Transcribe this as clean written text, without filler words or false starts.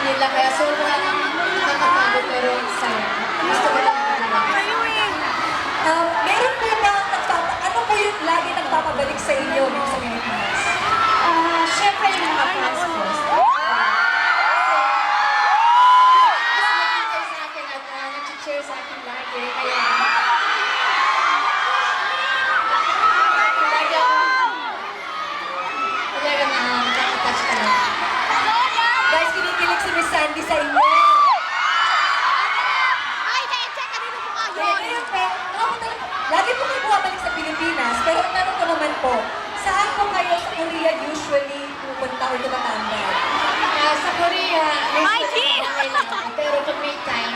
nila, kaya sobrang nakakapagod pero saya. Gusto ko lang Meron po ba, ano po yung lagi nagpapabalik sa inyo dito sa Pilipinas? Siyempre yung mga fans ko. Mas naghintay sa akin at nag-cheer sa akin lagi. Kaya talagang nakaka-touch ka lang. Guys, kinikilig si Miss Sandy sa inyo. Lagi po kayo bumabalik sa Pilipinas, pero ang tanong ko naman po, saan po kayo sa Korea usually pupunta o tumatambay? Sa Korea, may lang ako. Pero pag may time,